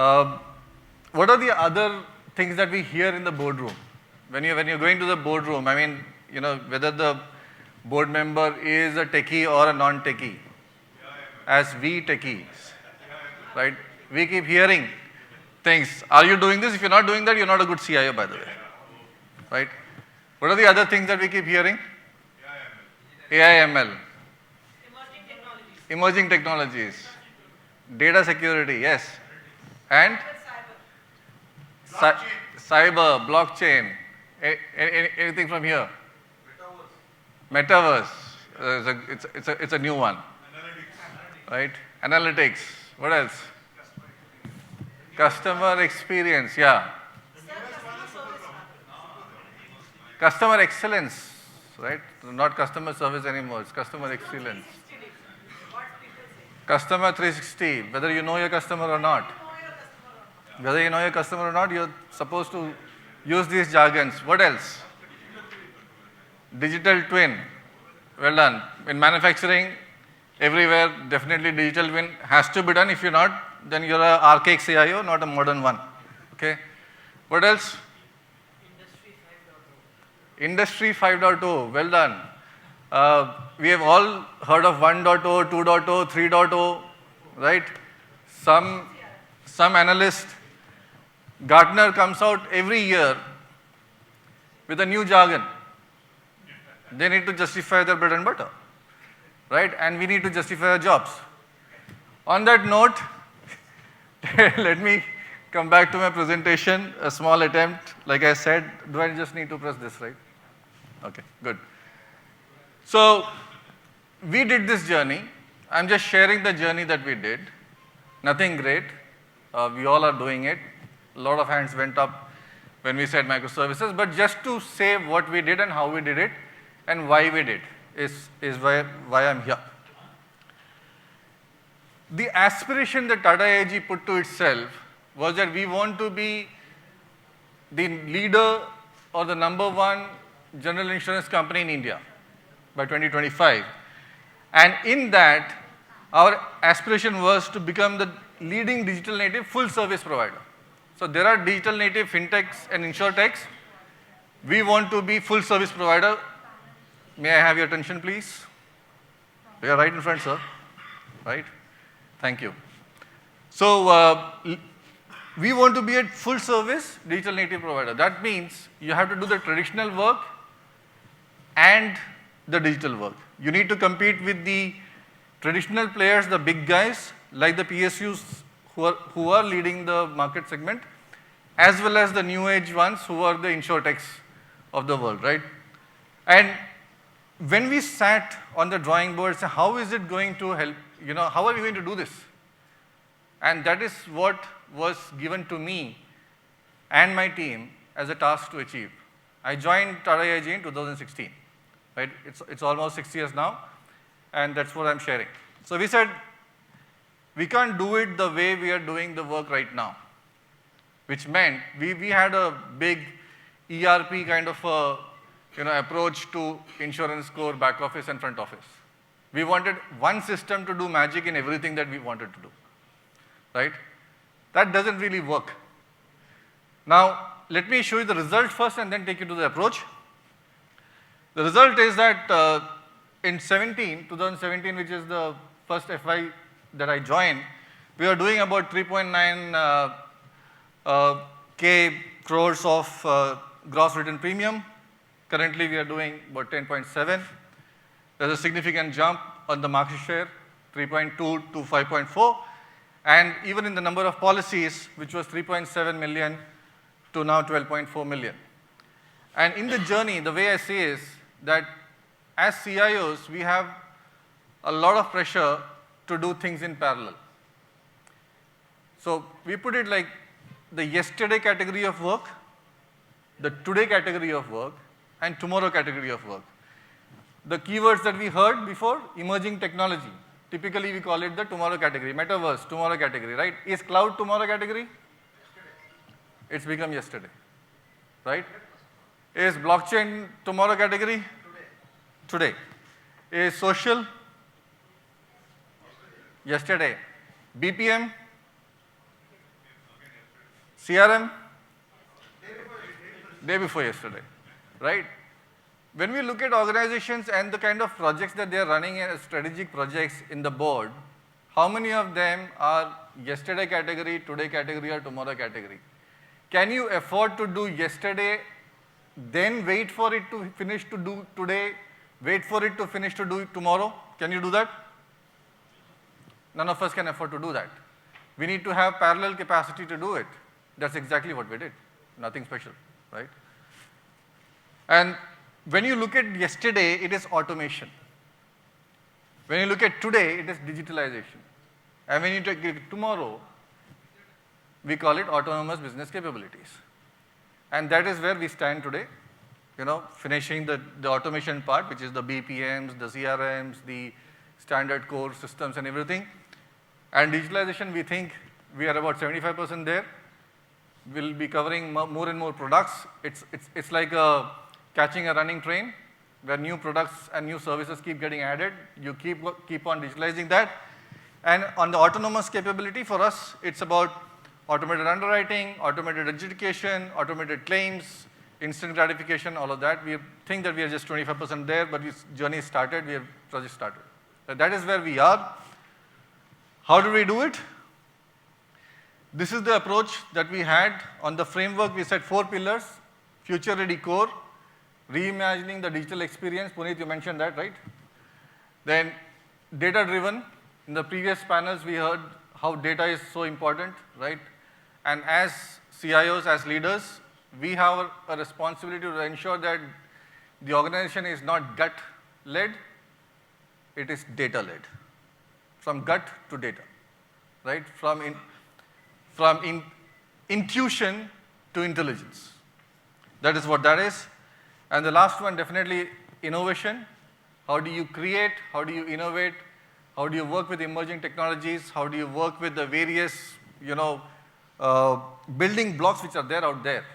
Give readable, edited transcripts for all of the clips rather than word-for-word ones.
Uh, what are the other things that we hear in the boardroom? When you're going to the boardroom, I mean, whether the board member is a techie or a non-techie, as we techies, right? We keep hearing things. Are you doing this? If you're not doing that, you're not a good CIO, by the way, right? What are the other things that we keep hearing? AI/ML. Emerging technologies. Data security, yes. And cyber, blockchain. Anything from here? Metaverse. It's a new one. Right? Analytics. What else? Customer experience, yeah. Customer excellence, right? Not customer service anymore, it's customer excellence. Customer 360, whether you know your customer or not. Whether you know your customer or not, you're supposed to use these jargons. What else? Digital twin. Well done. In manufacturing, everywhere, definitely digital twin has to be done. If you're not, then you're an archaic CIO, not a modern one. Okay. What else? Industry 5.0. Well done. We have all heard of 1.0, 2.0, 3.0, right? Some analyst, Gartner comes out every year with a new jargon. They need to justify their bread and butter, right? And we need to justify our jobs. On that note, let me come back to my presentation, a small attempt. Like I said, do I just need to press this, right? Okay, good. So, we did this journey. I'm just sharing the journey that we did. Nothing great. We all are doing it. A lot of hands went up when we said microservices, but just to say what we did and how we did it and why we did is why I'm here. The aspiration that Tata AIG put to itself was that we want to be the leader or the #1 general insurance company in India by 2025. And in that, our aspiration was to become the leading digital native full service provider. So there are digital native fintechs and insurtechs. We want to be full service provider. May I have your attention, please? You are right in front, sir. Right? Thank you. So we want to be a full service digital native provider. That means you have to do the traditional work and the digital work. You need to compete with the traditional players, the big guys, like the PSUs who are leading the market segment, as well as the new age ones who are the insurtechs of the world, right? And when we sat on the drawing board, so how is it going to help, how are we going to do this? And that is what was given to me and my team as a task to achieve. I joined Tata AIG in 2016, right? It's almost 6 years now, and that's what I'm sharing. So we said, we can't do it the way we are doing the work right now, which meant we had a big ERP kind of approach to insurance core, back office and front office. We wanted one system to do magic in everything that we wanted to do, right? That doesn't really work. Now, let me show you the result first and then take you to the approach. The result is that in 2017, which is the first FY that I joined, we are doing about 3.9 crores of gross written premium. Currently, we are doing about 10.7. There's a significant jump on the market share, 3.2 to 5.4. And even in the number of policies, which was 3.7 million to now 12.4 million. And in the journey, the way I see is that as CIOs, we have a lot of pressure to do things in parallel. So we put it like the yesterday category of work, the today category of work, and tomorrow category of work. The keywords that we heard before, emerging technology. Typically, we call it the tomorrow category. Metaverse, tomorrow category, right? Is cloud tomorrow category? It's become yesterday, right? Is blockchain tomorrow category? Today. Is social? Yesterday. BPM? CRM? Day before yesterday, right? When we look at organizations and the kind of projects that they are running as strategic projects in the board, how many of them are yesterday category, today category, or tomorrow category? Can you afford to do yesterday, then wait for it to finish to do today, wait for it to finish to do tomorrow? Can you do that? None of us can afford to do that. We need to have parallel capacity to do it. That's exactly what we did. Nothing special, right? And when you look at yesterday, it is automation. When you look at today, it is digitalization. And when you take it tomorrow, we call it autonomous business capabilities. And that is where we stand today, finishing the automation part, which is the BPMs, the CRMs, the standard core systems and everything. And digitalization, we think we are about 75% there. We'll be covering more and more products. It's like catching a running train where new products and new services keep getting added. You keep on digitalizing that. And on the autonomous capability for us, it's about automated underwriting, automated adjudication, automated claims, instant gratification, all of that. We think that we are just 25% there, but this journey started, we have project started. So that is where we are. How do we do it? This is the approach that we had. On the framework, we set 4 pillars: future-ready core, reimagining the digital experience. Puneet, you mentioned that, right? Then data-driven. In the previous panels, we heard how data is so important, right? And as CIOs, as leaders, we have a responsibility to ensure that the organization is not gut-led, it is data-led. From gut to data, right? From intuition to intelligence. That is what that is. And the last one, definitely innovation. How do you create? How do you innovate? How do you work with emerging technologies? How do you work with the various, building blocks which are there out there?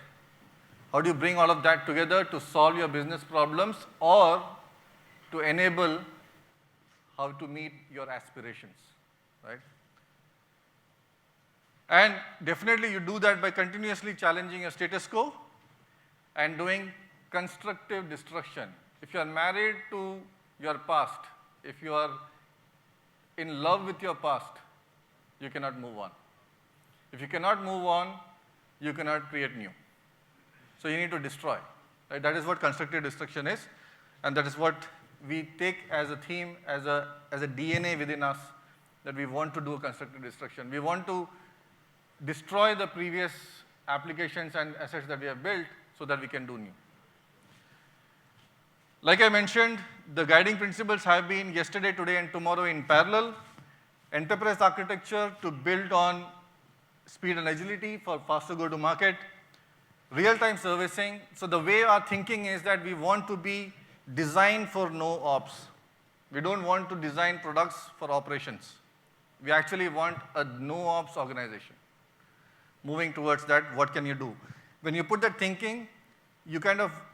How do you bring all of that together to solve your business problems or to enable how to meet your aspirations, right? And definitely you do that by continuously challenging your status quo and doing constructive destruction. If you are married to your past, if you are in love with your past, you cannot move on. If you cannot move on, you cannot create new. So you need to destroy. Right? That is what constructive destruction is, and that is what we take as a theme, as a DNA within us, that we want to do a constructive destruction. We want to destroy the previous applications and assets that we have built so that we can do new. Like I mentioned, the guiding principles have been yesterday, today, and tomorrow in parallel. Enterprise architecture to build on speed and agility for faster go-to-market. Real-time servicing. So the way our thinking is that we want to be designed for no ops. We don't want to design products for operations. We actually want a no ops organization. Moving towards that, what can you do? When you put that thinking,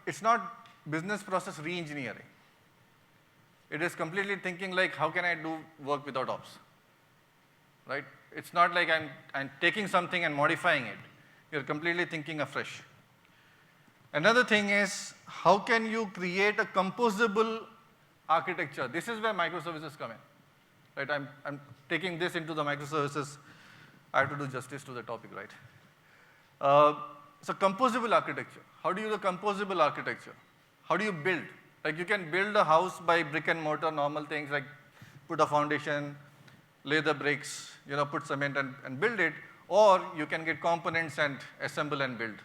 it's not business process re-engineering. It is completely thinking like, how can I do work without ops? Right? It's not like I'm taking something and modifying it. You're completely thinking afresh. Another thing is, how can you create a composable architecture? This is where microservices come in. Right? I'm taking this into the microservices. I have to do justice to the topic, right? So composable architecture. How do you do composable architecture? How do you build? Like you can build a house by brick and mortar, normal things like put a foundation, lay the bricks, put cement and build it, or you can get components and assemble and build,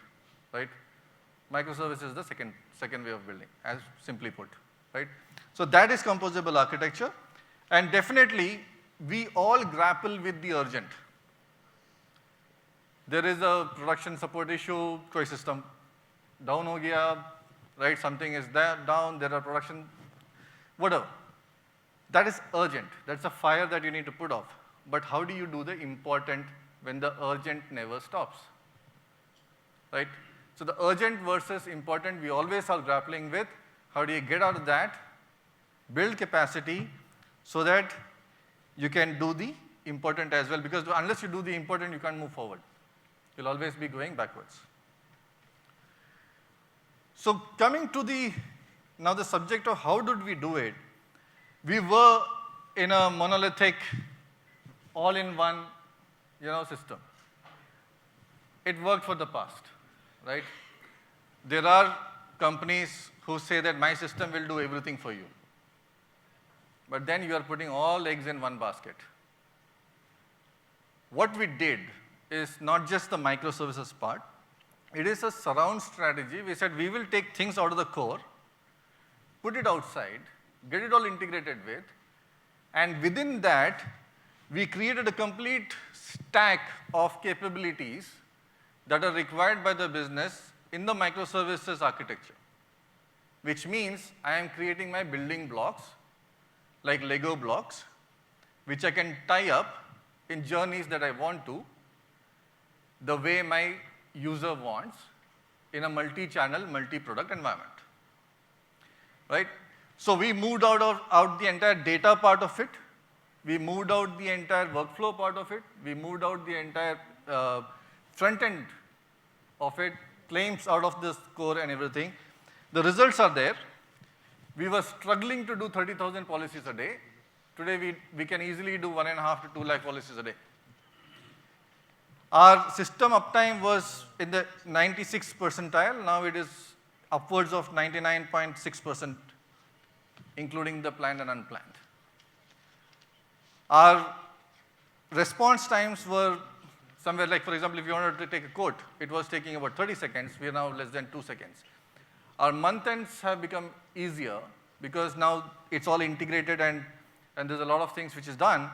right? Microservices is the second way of building, as simply put, right? So that is composable architecture, and definitely we all grapple with the urgent. There is a production support issue, koi system down ho gaya, right? Something is down, there are production, whatever. That is urgent. That's a fire that you need to put off. But how do you do the important when the urgent never stops, right? So the urgent versus important, we always are grappling with. How do you get out of that, build capacity so that you can do the important as well, because unless you do the important, you can't move forward. You'll always be going backwards. So coming to now the subject of how did we do it, we were in a monolithic, all-in-one, system. It worked for the past, right? There are companies who say that my system will do everything for you. But then you are putting all eggs in one basket. What we did is not just the microservices part, it is a surround strategy. We said we will take things out of the core, put it outside, get it all integrated with, and within that, we created a complete stack of capabilities that are required by the business in the microservices architecture, which means I am creating my building blocks, like Lego blocks, which I can tie up in journeys that I want to, the way my user wants, in a multi-channel, multi-product environment, right? So we moved out the entire data part of it. We moved out the entire workflow part of it. We moved out the entire front end of it, claims out of this core and everything. The results are there. We were struggling to do 30,000 policies a day. Today, we can easily do 1.5 to 2 lakh policies a day. Our system uptime was in the 96th percentile. Now it is upwards of 99.6%, including the planned and unplanned. Our response times were somewhere like, for example, if you wanted to take a quote, it was taking about 30 seconds. We are now less than 2 seconds. Our month ends have become easier because now it's all integrated and there's a lot of things which is done.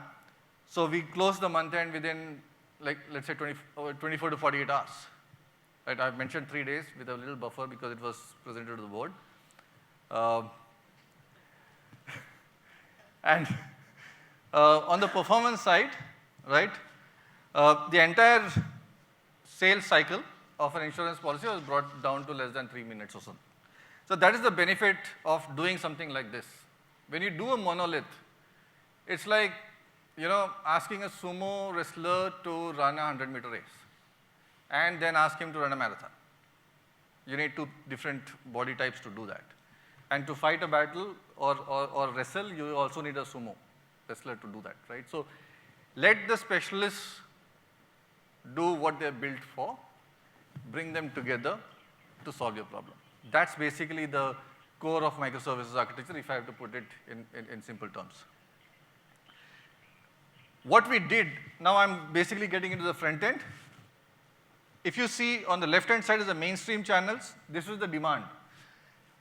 So we close the month end within, like, let's say 24 to 48 hours. Right? I've mentioned 3 days with a little buffer because it was presented to the board. And on the performance side, right, the entire sales cycle of an insurance policy was brought down to less than 3 minutes or so. So that is the benefit of doing something like this. When you do a monolith, it's like, asking a sumo wrestler to run a 100-meter race and then ask him to run a marathon. You need 2 different body types to do that. And to fight a battle or wrestle, you also need a sumo wrestler to do that, right? So let the specialists do what they're built for, bring them together to solve your problem. That's basically the core of microservices architecture, if I have to put it in simple terms. What we did, now I'm basically getting into the front end. If you see on the left-hand side is the mainstream channels, this is the demand.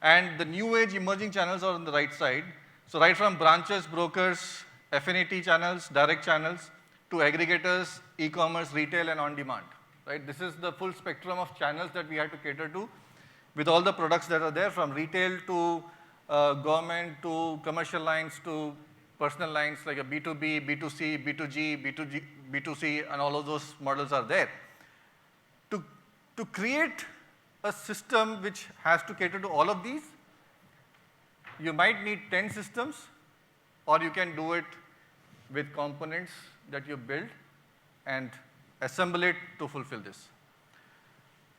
And the new age emerging channels are on the right side. So right from branches, brokers, affinity channels, direct channels, to aggregators, e-commerce, retail, and on-demand, right? This is the full spectrum of channels that we had to cater to with all the products that are there, from retail to government to commercial lines to personal lines like a B2B, B2C, B2G, B2C, and all of those models are there. To create a system which has to cater to all of these, you might need 10 systems, or you can do it with components that you build and assemble it to fulfill this.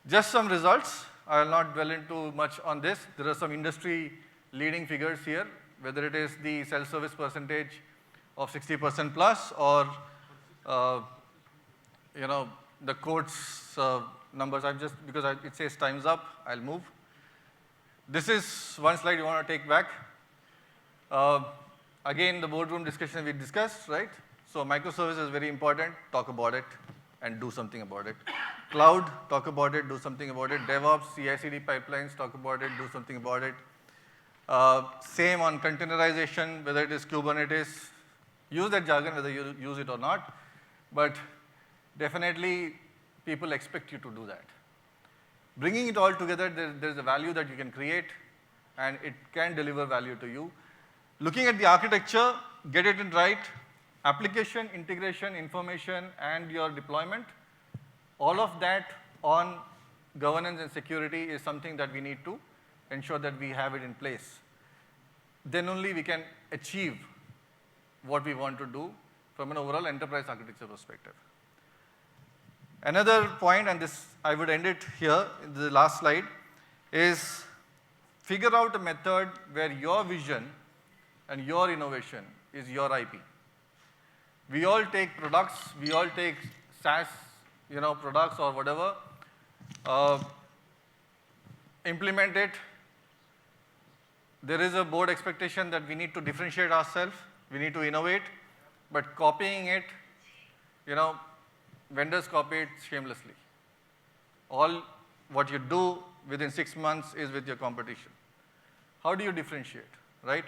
Just some results. I will not dwell into much on this. There are some industry leading figures here, whether it is the self-service percentage of 60% plus or the quotes numbers. I'm just, because it says time's up, I'll move. This is one slide you want to take back. Again, the boardroom discussion we discussed, right? So microservice is very important. Talk about it and do something about it. Cloud, talk about it, do something about it. DevOps, CI/CD pipelines, talk about it, do something about it. Same on containerization, whether it is Kubernetes. Use that jargon whether you use it or not, but definitely people expect you to do that. Bringing it all together, there's a value that you can create and it can deliver value to you. Looking at the architecture, get it in right, application, integration, information, and your deployment, all of that on governance and security is something that we need to ensure that we have it in place. Then only we can achieve what we want to do from an overall enterprise architecture perspective. Another point, and this I would end it here in the last slide, is figure out a method where your vision and your innovation is your IP. We all take products, we all take SaaS, products or whatever, implement it. There is a board expectation that we need to differentiate ourselves, we need to innovate, but copying it, vendors copy it shamelessly. All what you do within 6 months is with your competition. How do you differentiate, right?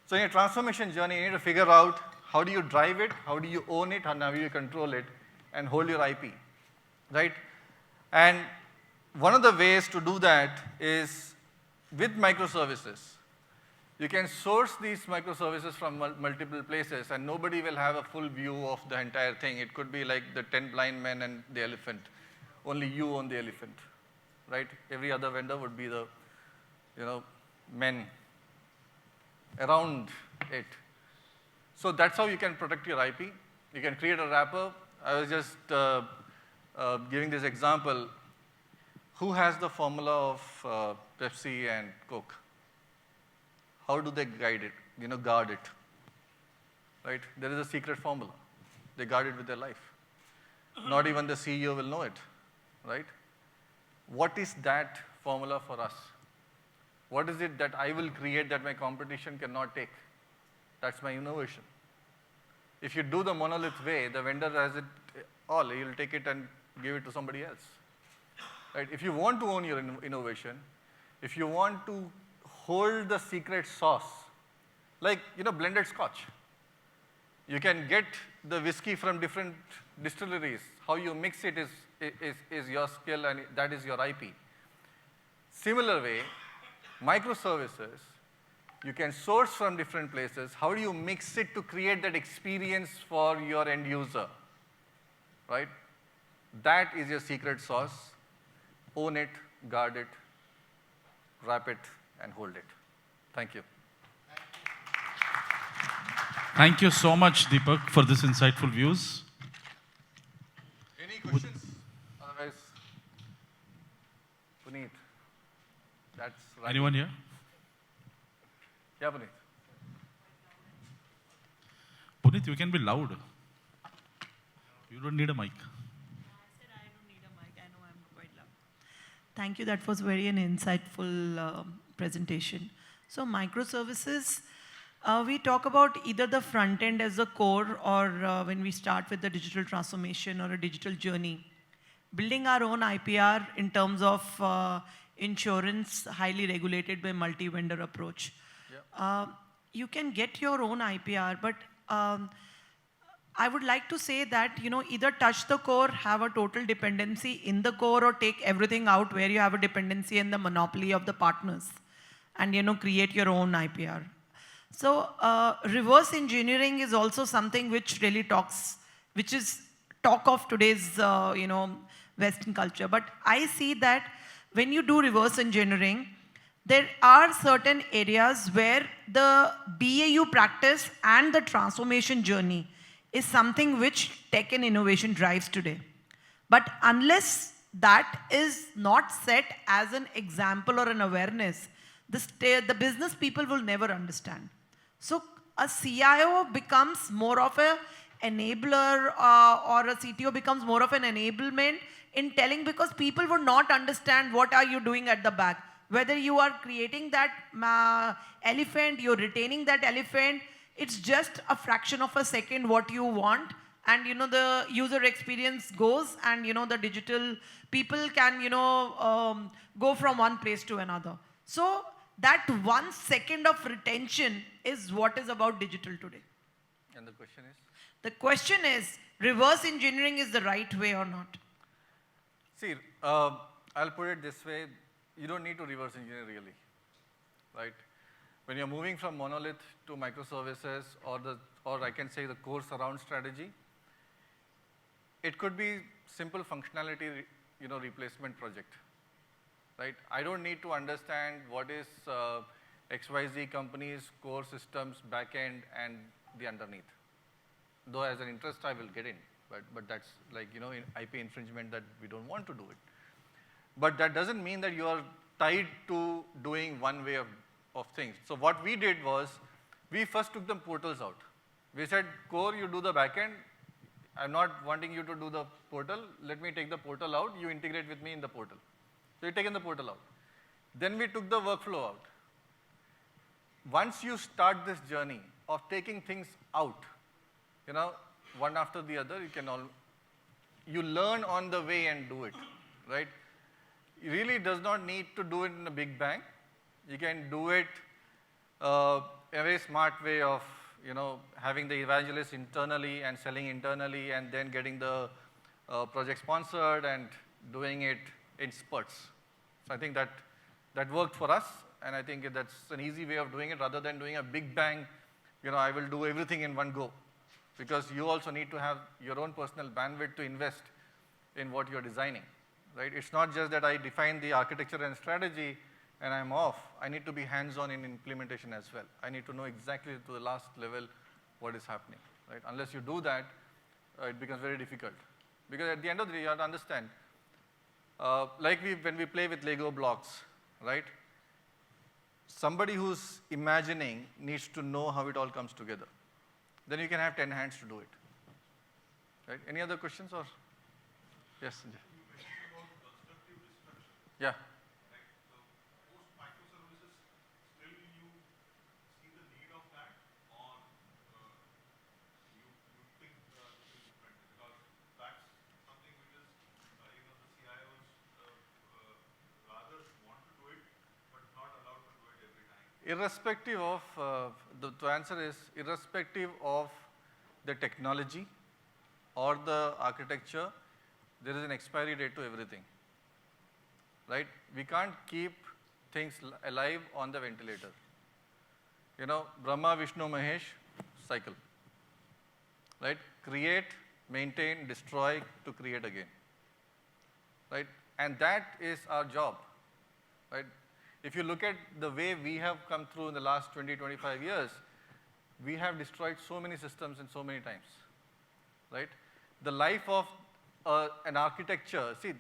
So in a transformation journey, you need to figure out how do you drive it, how do you own it, how do you control it, and hold your IP, right? And one of the ways to do that is with microservices. You can source these microservices from multiple places, and nobody will have a full view of the entire thing. It could be like the 10 blind men and the elephant. Only you own the elephant, right? Every other vendor would be the, men around it. So that's how you can protect your IP. You can create a wrapper. I was just giving this example. Who has the formula of Pepsi and Coke? How do they guard it, right? There is a secret formula. They guard it with their life. Not even the CEO will know it, right? What is that formula for us? What is it that I will create that my competition cannot take? That's my innovation. If you do the monolith way, the vendor has it all. He will take it and give it to somebody else, right? If you want to own your innovation, if you want to hold the secret sauce, like, blended scotch. You can get the whiskey from different distilleries. How you mix it is your skill, and that is your IP. Similar way, microservices, you can source from different places. How do you mix it to create that experience for your end user, right? That is your secret sauce. Own it, guard it, wrap it, and hold it. Thank you. Thank you so much, Dipak, for this insightful views. Any questions? Otherwise, Puneet, that's right. Anyone here? Yeah, Puneet. Puneet, you can be loud. You don't need a mic. I said I don't need a mic. I know I'm quite loud. Thank you. That was very an insightful presentation. So microservices, we talk about either the front end as the core, or when we start with the digital transformation or a digital journey, building our own IPR in terms of insurance, highly regulated by multi-vendor approach. Yeah. You can get your own IPR, but I would like to say that, either touch the core, have a total dependency in the core, or take everything out where you have a dependency and the monopoly of the partners, and, create your own IPR. So reverse engineering is also something which really which is talk of today's, Western culture. But I see that when you do reverse engineering, there are certain areas where the BAU practice and the transformation journey is something which tech and innovation drives today. But unless that is not set as an example or an awareness, the business people will never understand. So a CIO becomes more of an enabler, or a CTO becomes more of an enablement in telling, because people will not understand what are you doing at the back. Whether you are creating that elephant, you're retaining that elephant, it's just a fraction of a second what you want, and the user experience goes, and the digital people can go from one place to another. So that 1 second of retention is what is about digital today. And the question is? The question is, reverse engineering is the right way or not? See, I'll put it this way. You don't need to reverse engineer really, right? When you're moving from monolith to microservices, or I can say the core surround strategy, it could be simple functionality, replacement project, right? I don't need to understand what is XYZ company's core systems, backend, and the underneath. Though as an interest, I will get in, But that's like, in IP infringement that we don't want to do it. But that doesn't mean that you are tied to doing one way of things. So what we did was, we first took the portals out. We said, core, you do the backend. I'm not wanting you to do the portal. Let me take the portal out. You integrate with me in the portal. So you've taken the portal out. Then we took the workflow out. Once you start this journey of taking things out, one after the other, you learn on the way and do it, right? It really does not need to do it in a big bang. You can do it a very smart way of, having the evangelists internally and selling internally and then getting the project sponsored and doing it in spurts. So I think that worked for us, and I think that's an easy way of doing it rather than doing a big bang, I will do everything in one go. Because you also need to have your own personal bandwidth to invest in what you're designing, right? It's not just that I define the architecture and strategy and I'm off. I need to be hands-on in implementation as well. I need to know exactly to the last level what is happening, right? Unless you do that, it becomes very difficult. Because at the end of the day, you have to understand, when we play with Lego blocks, right? Somebody who's imagining needs to know how it all comes together. Then you can have 10 hands to do it. Right? Any other questions or? Yes, Sanjay. You mentioned about constructive destruction. Yeah. Right? So most microservices, still you see the need of that, or you think this is different? Because that's something which is, the CIOs rather want to do it, but not allowed to do it every time. Irrespective of, the answer is irrespective of the technology or the architecture, there is an expiry date to everything, right? We can't keep things alive on the ventilator. Brahma, Vishnu, Mahesh, cycle, right? Create, maintain, destroy to create again, right? And that is our job, right? If you look at the way we have come through in the last 20, 25 years, we have destroyed so many systems and so many times, right? The life of an architecture, see,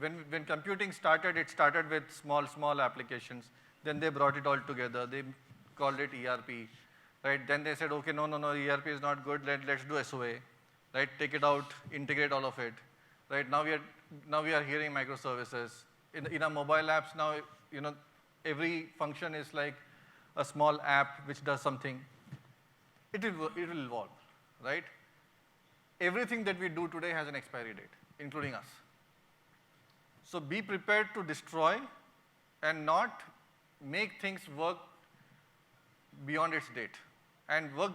when computing started, it started with small applications. Then they brought it all together. They called it ERP, right? Then they said, okay, no, ERP is not good. Let's do SOA, right? Take it out, integrate all of it, right? Now we are hearing microservices. In our mobile apps now, every function is like a small app which does something. It will evolve, right? Everything that we do today has an expiry date, including us. So be prepared to destroy and not make things work beyond its date, and work,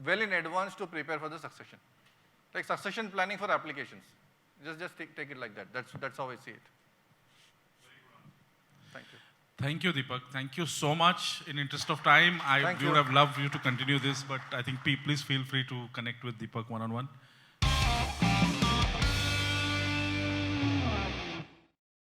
well in advance to prepare for the succession. Like succession planning for applications. Just take it like that. That's how I see it. Thank you. Thank you, Dipak. Thank you so much. In interest of time, we would have loved you to continue this, but I think please feel free to connect with Dipak one-on-one.